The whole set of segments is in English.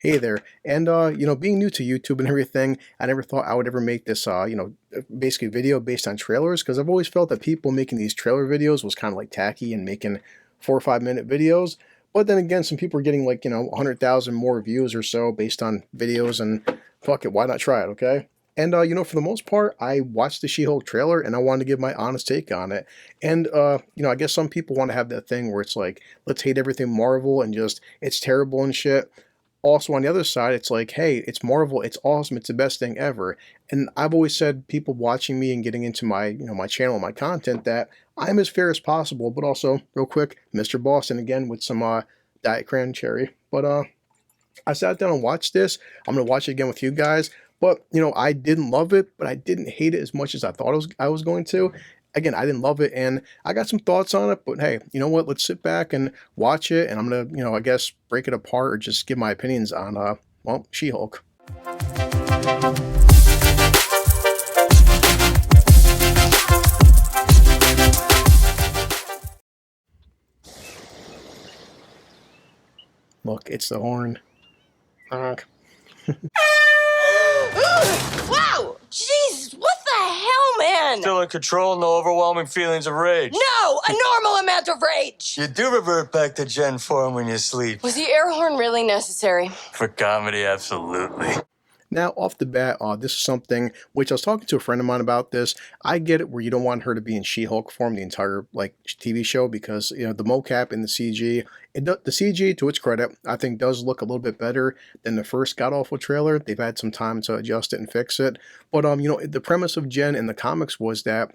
Hey there. And being new to YouTube and everything, I never thought I would ever make this basically video based on trailers because I've always felt that people making these trailer videos was kind of like tacky and making 4 or 5 minute videos. But then again, some people are getting 100,000 more views or so based on videos and fuck it, why not try it, okay? And for the most part, I watched the She-Hulk trailer and I wanted to give my honest take on it. And I guess some people want to have that thing where it's like, let's hate everything Marvel and just it's terrible and shit. Also on the other side, it's like, hey, it's Marvel, it's awesome, it's the best thing ever. And I've always said, people watching me and getting into my, my channel, my content, that I'm as fair as possible. But also, real quick, Mr. Boston again with some Diet Cranberry. But I sat down and watched this. I'm gonna watch it again with you guys. But I didn't love it, but I didn't hate it as much as I thought I was going to. Again, I didn't love it, and I got some thoughts on it. But hey, you know what? Let's sit back and watch it, and I'm gonna, I guess break it apart or just give my opinions on, well, She-Hulk. Look, it's the horn. Honk. Wow! Jesus, what the hell, man? Still in control, no overwhelming feelings of rage. No! A normal amount of rage! You do revert back to Gen form when you sleep. Was the air horn really necessary? For comedy, absolutely. Now, off the bat, this is something which I was talking to a friend of mine about this. I get it where you don't want her to be in She-Hulk form the entire TV show because the mocap and the CG, the CG, to its credit, I think does look a little bit better than the first god-awful trailer. They've had some time to adjust it and fix it. But the premise of Jen in the comics was that,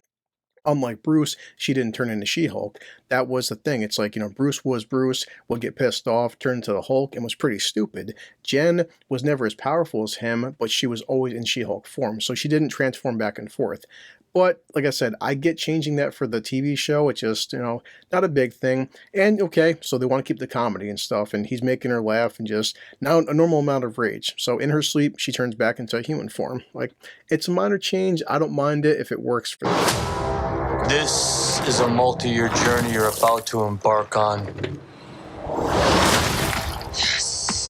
unlike Bruce, she didn't turn into She-Hulk. That was the thing. It's like, Bruce was Bruce, would get pissed off, turn into the Hulk, and was pretty stupid. Jen was never as powerful as him, but she was always in She-Hulk form, so she didn't transform back and forth. But, like I said, I get changing that for the TV show. It's just, not a big thing. And, okay, so they want to keep the comedy and stuff, and he's making her laugh and just, now a normal amount of rage. So in her sleep, she turns back into a human form. Like, it's a minor change. I don't mind it if it works for them. This is a multi-year journey you're about to embark on. Yes!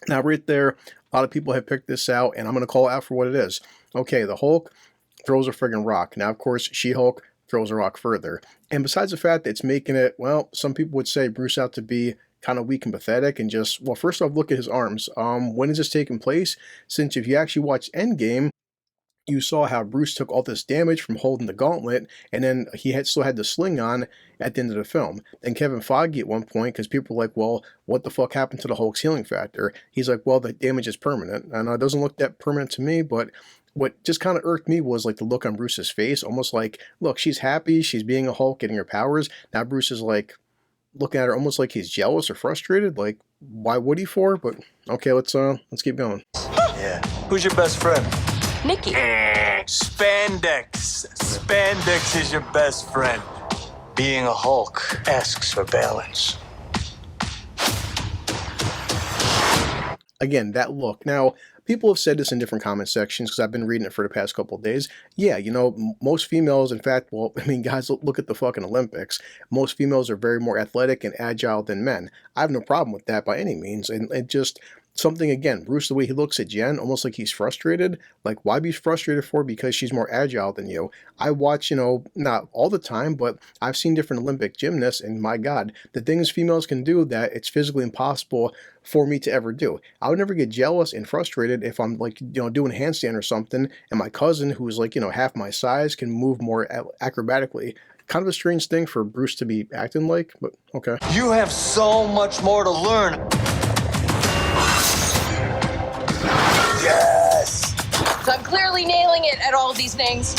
Now, right there, a lot of people have picked this out, and I'm going to call it out for what it is. Okay, the Hulk throws a friggin' rock. Now, of course, She-Hulk throws a rock further. And besides the fact that it's making it, well, some people would say Bruce out to be kind of weak and pathetic and just, well, first off, look at his arms. When is this taking place? Since if you actually watch Endgame, you saw how Bruce took all this damage from holding the gauntlet, and then he still had the sling on at the end of the film. Then Kevin Feige at one point, because people were like, well, what the fuck happened to the Hulk's healing factor? He's like, well, the damage is permanent. And it doesn't look that permanent to me, but what just kind of irked me was like the look on Bruce's face, almost like, look, she's happy, she's being a Hulk, getting her powers. Now Bruce is like, looking at her almost like he's jealous or frustrated, like, why would he for? But okay, let's keep going. Yeah. Who's your best friend? Nikki. Spandex. Spandex is your best friend. Being a Hulk asks for balance. Again, that look. Now, people have said this in different comment sections because I've been reading it for the past couple of days. Yeah, most females, in fact, well, I mean, guys, look at the fucking Olympics. Most females are very more athletic and agile than men. I have no problem with that by any means. And it just, something, again, Bruce, the way he looks at Jen, almost like he's frustrated. Like, why be frustrated for? Because she's more agile than you. I watch, not all the time, but I've seen different Olympic gymnasts, and my God, the things females can do that it's physically impossible for me to ever do. I would never get jealous and frustrated if I'm like, doing a handstand or something, and my cousin, who's like, half my size, can move more acrobatically. Kind of a strange thing for Bruce to be acting like, but okay. You have so much more to learn. Yes! So I'm clearly nailing it at all these things.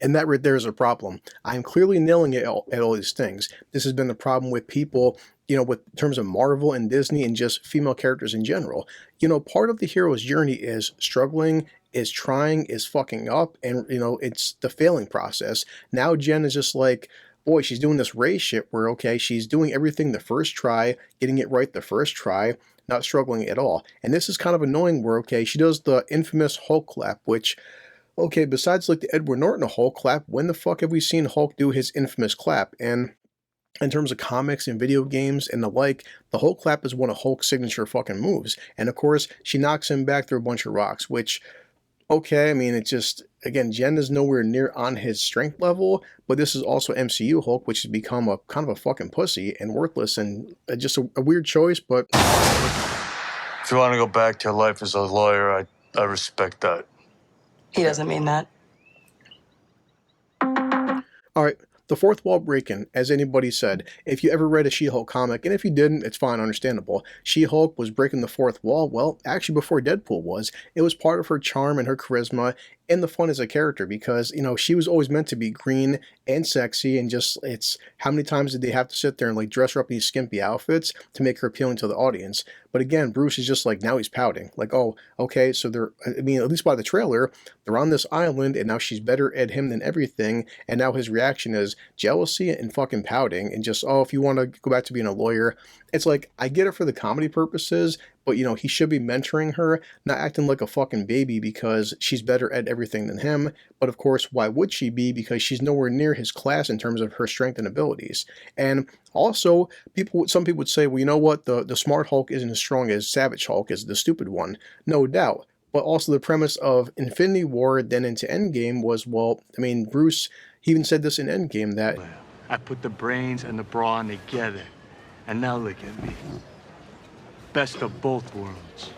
And that right there is a problem. I'm clearly nailing it at all these things. This has been the problem with people, with terms of Marvel and Disney and just female characters in general. Part of the hero's journey is struggling, is trying, is fucking up, and, it's the failing process. Now Jen is just like, boy, she's doing this race shit where, okay, she's doing everything the first try, getting it right the first try, not struggling at all. And this is kind of annoying where, okay, she does the infamous Hulk clap, which, okay, besides like the Edward Norton Hulk clap, when the fuck have we seen Hulk do his infamous clap? And in terms of comics and video games and the like, the Hulk clap is one of Hulk's signature fucking moves. And of course, she knocks him back through a bunch of rocks, which, okay, I mean, it's just, again, Jen is nowhere near on his strength level, but this is also MCU Hulk, which has become a kind of a fucking pussy and worthless and just a weird choice, but... If you want to go back to your life as a lawyer, I respect that. He doesn't mean that. All right, the fourth wall breaking, as anybody said, if you ever read a She-Hulk comic, and if you didn't, it's fine, understandable. She-Hulk was breaking the fourth wall, well, actually before Deadpool was. It was part of her charm and her charisma and the fun as a character because, you know, she was always meant to be green and sexy and just, it's, how many times did they have to sit there and like dress her up in these skimpy outfits to make her appealing to the audience? But again, Bruce is just like, now he's pouting. Like, oh, okay, so they're, I mean, at least by the trailer, they're on this island and now she's better at him than everything. And now his reaction is jealousy and fucking pouting and just, oh, if you want to go back to being a lawyer, it's like, I get it for the comedy purposes, but, you know, he should be mentoring her, not acting like a fucking baby because she's better at everything than him. But of course, why would she be? Because she's nowhere near his class in terms of her strength and abilities. And also, some people would say, well, you know what? The smart Hulk isn't as strong as Savage Hulk, is the stupid one. No doubt. But also the premise of Infinity War then into Endgame was, well, I mean, Bruce, he even said this in Endgame that... I put the brains and the brawn together. And now look at me. Best of both worlds.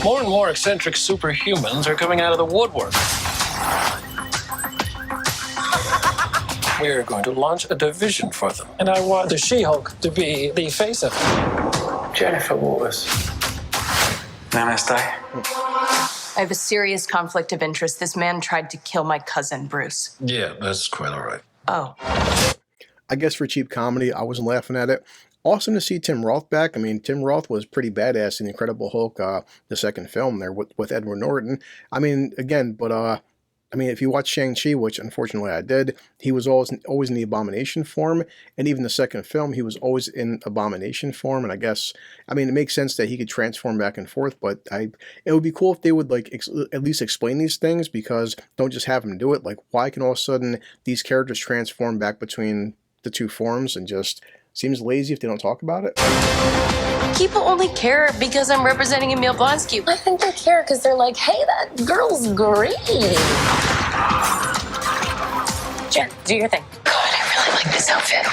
More and more eccentric superhumans are coming out of the woodwork. We're going to launch a division for them. And I want the She-Hulk to be the face of it. Jennifer Waters. Namaste. I have a serious conflict of interest. This man tried to kill my cousin, Bruce. Yeah, that's quite all right. Oh. I guess for cheap comedy, I wasn't laughing at it. Awesome to see Tim Roth back. I mean, Tim Roth was pretty badass in The Incredible Hulk, the second film there with Edward Norton. I mean, again, but I mean, if you watch Shang-Chi, which unfortunately I did, he was always in the Abomination form, and even the second film, he was always in Abomination form. And I guess, I mean, it makes sense that he could transform back and forth, but it would be cool if they would like at least explain these things, because don't just have him do it. Like, why can all of a sudden these characters transform back between the two forms, and just seems lazy if they don't talk about it. People only care because I'm representing Emil Blonsky. I think they care because they're like, hey, that girl's green. Jen, do your thing. God, I really like this outfit.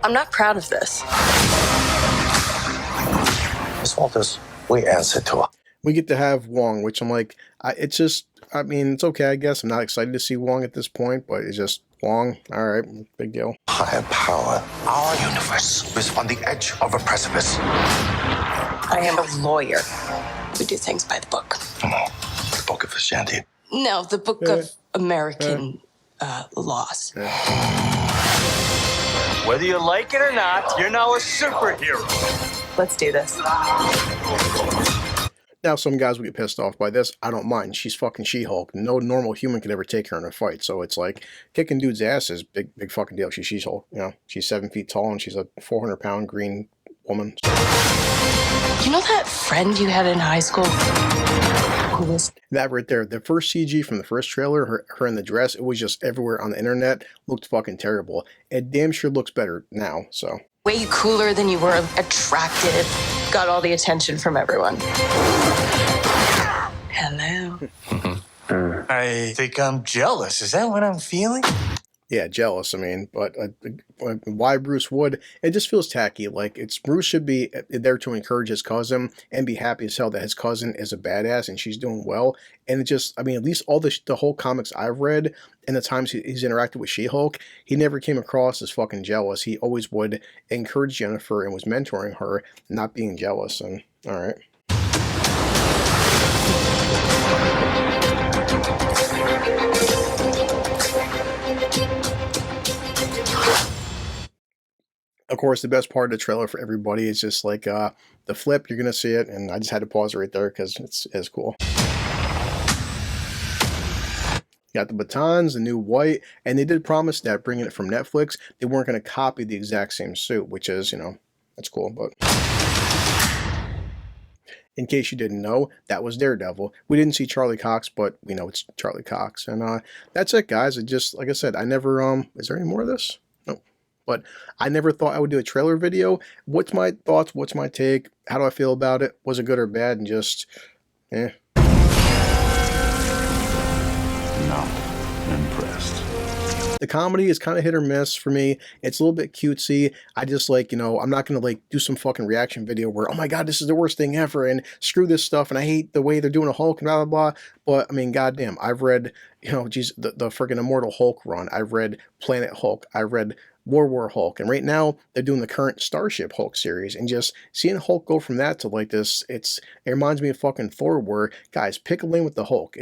I'm not proud of this. Miss Walters, we answer to her. We get to have Wong, which I'm like, it's just, I mean, it's okay, I guess. I'm not excited to see Wong at this point, but it's just Wong. All right, big deal. Higher power. Our universe is on the edge of a precipice. I am a lawyer. We do things by the book. No, the book of Ashanti. No, the book of American laws. Whether you like it or not, you're now a superhero. Let's do this. Now, some guys will get pissed off by this. I don't mind. She's fucking She-Hulk. No normal human could ever take her in a fight. So it's like, kicking dudes' ass is big fucking deal. She's She-Hulk. You know, she's 7 feet tall and she's a 400-pound green woman. You know that friend you had in high school? Who was... That right there, the first CG from the first trailer, her in the dress, it was just everywhere on the internet. Looked fucking terrible. It damn sure looks better now, so. Way cooler than you were, attractive, got all the attention from everyone. Hello. I think I'm jealous. Is that what I'm feeling? Yeah, jealous, I mean, but why Bruce would, it just feels tacky. Like, Bruce should be there to encourage his cousin and be happy as hell that his cousin is a badass and she's doing well. And it just, I mean, at least all the whole comics I've read and the times he's interacted with She-Hulk, he never came across as fucking jealous. He always would encourage Jennifer and was mentoring her, not being jealous. And all right. Of course, the best part of the trailer for everybody is just like the flip. You're going to see it, and I just had to pause it right there because it's cool. You got the batons, the new white, and they did promise that bringing it from Netflix, they weren't going to copy the exact same suit, which is, you know, that's cool. But In case you didn't know, that was Daredevil. We didn't see Charlie Cox, but we know it's Charlie Cox. And that's it, guys. It just, like I said, I never, is there any more of this? No. But I never thought I would do a trailer video. What's my thoughts? What's my take? How do I feel about it? Was it good or bad? And just, eh. Not impressed. The comedy is kind of hit or miss for me. It's a little bit cutesy. I just like, I'm not going to like do some fucking reaction video where, oh my God, this is the worst thing ever and screw this stuff and I hate the way they're doing a Hulk and blah, blah, blah. But I mean, goddamn, I've read, geez, the friggin' Immortal Hulk run. I've read Planet Hulk. I've read War Hulk. And right now they're doing the current Starship Hulk series, and just seeing Hulk go from that to like this, it reminds me of fucking Thor, where guys, pick a lane with the Hulk.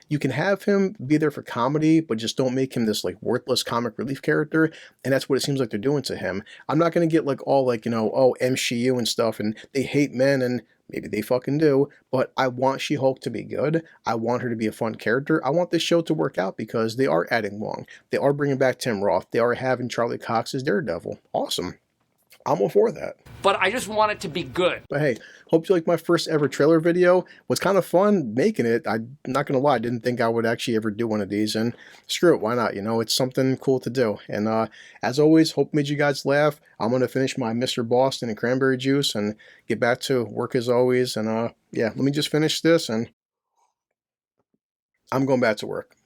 You can have him be there for comedy, but just don't make him this like worthless comic relief character. And that's what it seems like they're doing to him. I'm not going to get like all like, oh, MCU and stuff, and they hate men, and maybe they fucking do, but I want She-Hulk to be good. I want her to be a fun character. I want this show to work out because they are adding Wong. They are bringing back Tim Roth. They are having Charlie Cox as Daredevil. Awesome. I'm all for that. But I just want it to be good. But hey, hope you like my first ever trailer video. Was kind of fun making it. I'm not going to lie, I didn't think I would actually ever do one of these, and screw it, why not? It's something cool to do. And as always, hope made you guys laugh. I'm going to finish my Mr. Boston and cranberry juice and get back to work as always. And yeah, let me just finish this and I'm going back to work.